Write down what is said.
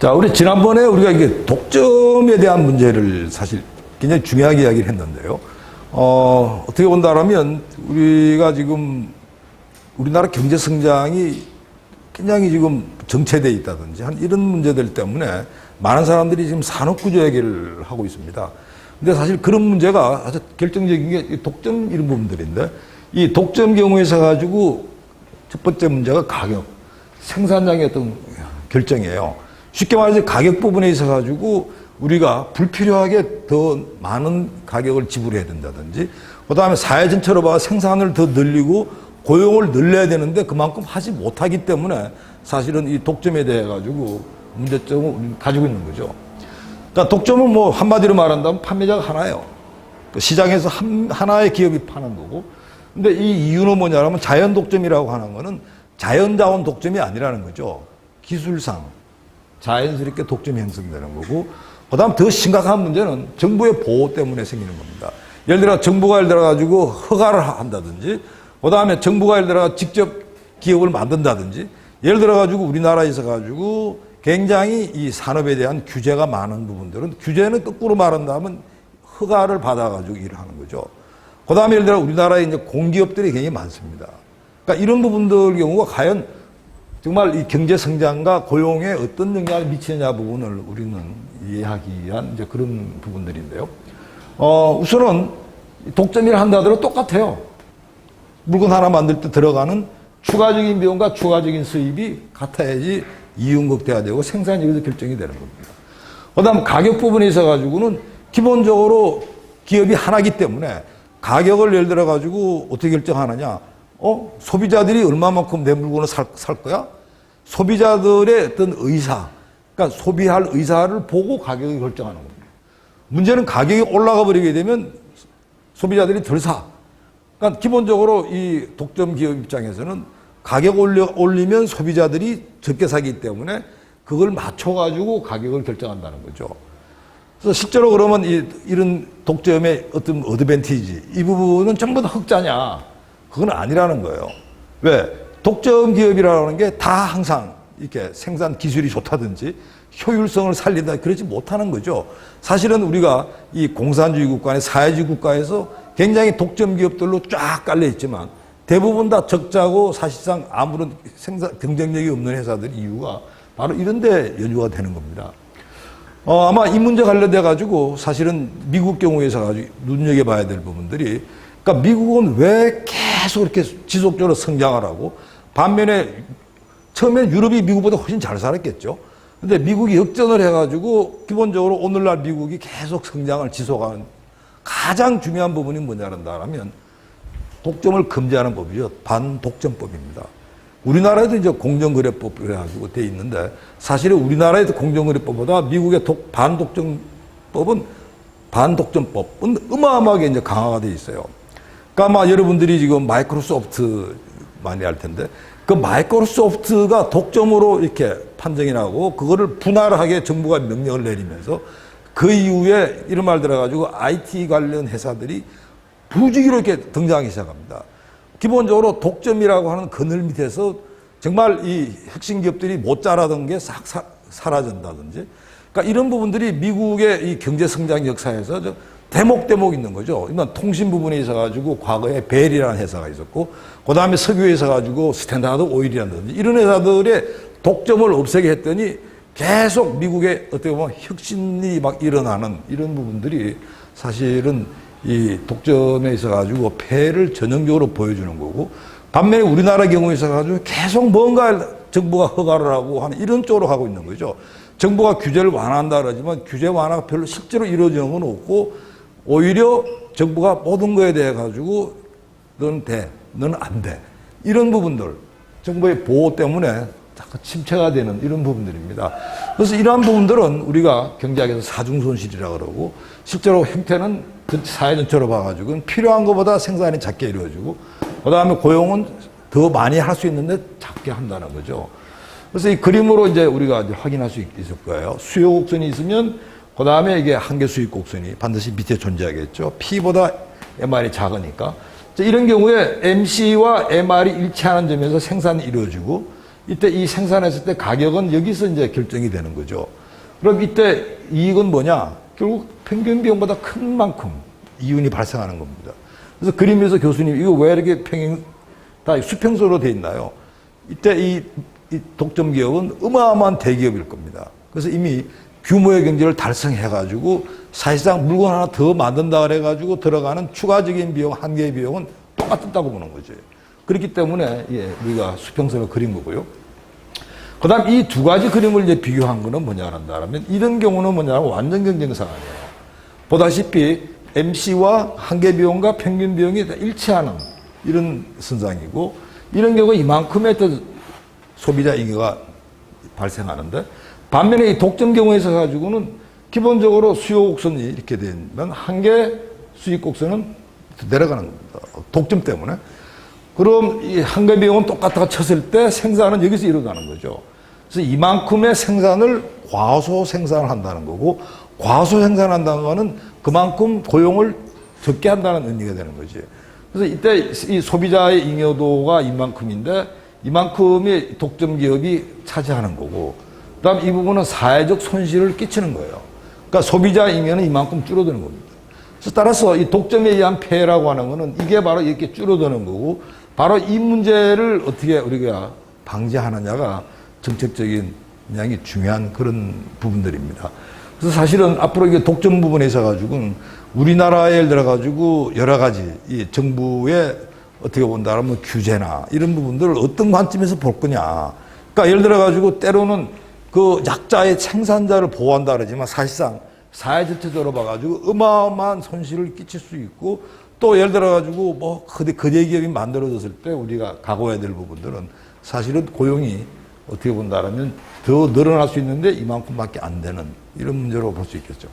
자, 우리 지난번에 우리가 이게 독점에 대한 문제를 사실 굉장히 중요하게 이야기를 했는데요. 어떻게 본다라면 우리가 지금 우리나라 경제 성장이 굉장히 지금 정체되어 있다든지 한 이런 문제들 때문에 많은 사람들이 지금 산업구조 얘기를 하고 있습니다. 근데 사실 그런 문제가 아주 결정적인 게 독점 이런 부분들인데 이 독점 경우에서 가지고 첫 번째 문제가 가격, 생산량의 어떤 결정이에요. 쉽게 말해서 가격 부분에 있어 가지고 우리가 불필요하게 더 많은 가격을 지불해야 된다든지 그 다음에 사회 전체로 봐 생산을 더 늘리고 고용을 늘려야 되는데 그만큼 하지 못하기 때문에 사실은 이 독점에 대해 가지고 문제점을 가지고 있는 거죠. 자, 독점은 뭐 한마디로 말한다면 판매자가 하나예요. 시장에서 하나의 기업이 파는 거고. 근데 이 이유는 뭐냐면 자연 독점이라고 하는 거는 자연자원 독점이 아니라는 거죠. 기술상 자연스럽게 독점이 형성되는 거고. 그 다음 더 심각한 문제는 정부의 보호 때문에 생기는 겁니다. 예를 들어 정부가 예를 들어 가지고 허가를 한다든지 그 다음에 정부가 예를 들어 직접 기업을 만든다든지 예를 들어 가지고 우리나라에서 가지고 굉장히 이 산업에 대한 규제가 많은 부분들은 규제는 거꾸로 말한다면 허가를 받아가지고 일을 하는 거죠. 그 다음에 예를 들어 우리나라에 이제 공기업들이 굉장히 많습니다. 그러니까 이런 부분들 경우가 과연 정말 이 경제 성장과 고용에 어떤 영향을 미치느냐 부분을 우리는 이해하기 위한 이제 그런 부분들인데요. 우선은 독점을 한다 하더라도 똑같아요. 물건 하나 만들 때 들어가는 추가적인 비용과 추가적인 수입이 같아야지 이윤극대화 되고 생산이 여기서 결정이 되는 겁니다. 그 다음 가격 부분에 있어 가지고는 기본적으로 기업이 하나이기 때문에 가격을 예를 들어 가지고 어떻게 결정하느냐. 소비자들이 얼마만큼 내 물건을 살 거야? 소비자들의 어떤 의사, 그러니까 소비할 의사를 보고 가격을 결정하는 겁니다. 문제는 가격이 올라가 버리게 되면 소비자들이 덜 사. 그러니까 기본적으로 이 독점 기업 입장에서는 가격 올리면 소비자들이 적게 사기 때문에 그걸 맞춰가지고 가격을 결정한다는 거죠. 그래서 실제로 그러면 이런 독점의 어떤 어드밴티지, 이 부분은 전부 다 흑자냐? 그건 아니라는 거예요. 왜? 독점 기업이라는 게 다 항상 이렇게 생산 기술이 좋다든지 효율성을 살린다 그러지 못하는 거죠. 사실은 우리가 이 공산주의 국가나 사회주의 국가에서 굉장히 독점 기업들로 쫙 깔려 있지만 대부분 다 적자고 사실상 아무런 경쟁력이 없는 회사들 이유가 바로 이런 데 연유가 되는 겁니다. 아마 이 문제 관련돼 가지고 사실은 미국 경우에서 가지고 눈여겨봐야 될 부분들이 그러니까 미국은 왜 계속 이렇게 지속적으로 성장을 하고 반면에 처음엔 유럽이 미국보다 훨씬 잘 살았겠죠. 근데 미국이 역전을 해가지고 기본적으로 오늘날 미국이 계속 성장을 지속하는 가장 중요한 부분이 뭐냐면 독점을 금지하는 법이죠. 반독점법입니다. 우리나라에도 이제 공정거래법 그래가지고 돼 있는데 사실은 우리나라에도 공정거래법보다 미국의 반독점법은 어마어마하게 이제 강화가 돼 있어요. 그러니까 아마 여러분들이 지금 마이크로소프트 많이 알 텐데 그 마이크로소프트가 독점으로 이렇게 판정이 나고 그거를 분할하게 정부가 명령을 내리면서 그 이후에 이런 말 들어가지고 IT 관련 회사들이 부지기로 이렇게 등장하기 시작합니다. 기본적으로 독점이라고 하는 그늘 밑에서 정말 이 혁신 기업들이 못 자라던 게 싹 사라진다든지 그러니까 이런 부분들이 미국의 이 경제 성장 역사에서 대목 있는 거죠. 일단 통신 부분에 있어가지고 과거에 벨이라는 회사가 있었고, 그 다음에 석유에 있어가지고 스탠다드 오일이라는 이런 회사들의 독점을 없애게 했더니 계속 미국의 어떻게 보면 혁신이 막 일어나는 이런 부분들이 사실은 이 독점에 있어가지고 폐를 전형적으로 보여주는 거고, 반면에 우리나라 경우에 있어가지고 계속 뭔가 정부가 허가를 하고 하는 이런 쪽으로 가고 있는 거죠. 정부가 규제를 완화한다 그러지만 규제 완화가 별로 실제로 이루어지는 건 없고, 오히려 정부가 모든 거에 대해 가지고 너는 돼, 너는 안 돼. 이런 부분들, 정부의 보호 때문에 자꾸 침체가 되는 이런 부분들입니다. 그래서 이러한 부분들은 우리가 경제학에서 사중손실이라고 그러고 실제로 형태는 사회 전체로 봐가지고 필요한 것보다 생산이 작게 이루어지고 그 다음에 고용은 더 많이 할 수 있는데 작게 한다는 거죠. 그래서 이 그림으로 이제 우리가 이제 확인할 수 있을 거예요. 수요 곡선이 있으면 그 다음에 이게 한계 수익 곡선이 반드시 밑에 존재하겠죠. P보다 MR이 작으니까. 이런 경우에 MC와 MR이 일치하는 점에서 생산이 이루어지고 이때 이 생산했을 때 가격은 여기서 이제 결정이 되는 거죠. 그럼 이때 이익은 뭐냐? 결국 평균 비용보다 큰 만큼 이윤이 발생하는 겁니다. 그래서 그림에서 교수님, 이거 왜 이렇게 다 수평선으로 돼 있나요? 이때 이 독점 기업은 어마어마한 대기업일 겁니다. 그래서 이미 규모의 경제를 달성해가지고 사실상 물건 하나 더 만든다 그래가지고 들어가는 추가적인 비용, 한 개의 비용은 똑같다고 보는 거죠. 그렇기 때문에 우리가 수평선을 그린 거고요. 그 다음 이 두 가지 그림을 이제 비교한 거는 뭐냐 한다면 이런 경우는 뭐냐면 완전 경쟁사가 아니에요. 보다시피 MC와 한계 비용과 평균 비용이 다 일치하는 이런 선상이고 이런 경우 이만큼의 소비자 잉여가 발생하는데 반면에 이 독점 경우에 있어 가지고는 기본적으로 수요 곡선이 이렇게 되면 한계 수익 곡선은 내려가는 겁니다. 독점 때문에. 그럼 이 한계 비용은 똑같다고 쳤을 때 생산은 여기서 일어나는 거죠. 그래서 이만큼의 생산을 과소 생산을 한다는 거고 과소 생산한다는 거는 그만큼 고용을 적게 한다는 의미가 되는 거지. 그래서 이때 이 소비자의 잉여도가 이만큼인데 이만큼의 독점 기업이 차지하는 거고 그다음 이 부분은 사회적 손실을 끼치는 거예요. 그러니까 소비자 잉여는 이만큼 줄어드는 겁니다. 그래서 따라서 이 독점에 의한 폐해라고 하는 거는 이게 바로 이렇게 줄어드는 거고 바로 이 문제를 어떻게 우리가 방지하느냐가 정책적인 굉장히 중요한 그런 부분들입니다. 그래서 사실은 앞으로 이게 독점 부분에 있어 가지고는 우리나라에 예를 들어 가지고 여러 가지 이 정부의 어떻게 본다면 규제나 이런 부분들을 어떤 관점에서 볼 거냐. 그러니까 예를 들어 가지고 때로는 그 약자의 생산자를 보호한다 그러지만 사실상 사회 전체적으로 봐가지고 어마어마한 손실을 끼칠 수 있고 또 예를 들어 가지고 뭐 거대 기업이 만들어졌을 때 우리가 각오해야 될 부분들은 사실은 고용이 어떻게 본다면 더 늘어날 수 있는데 이만큼밖에 안 되는 이런 문제로 볼 수 있겠죠.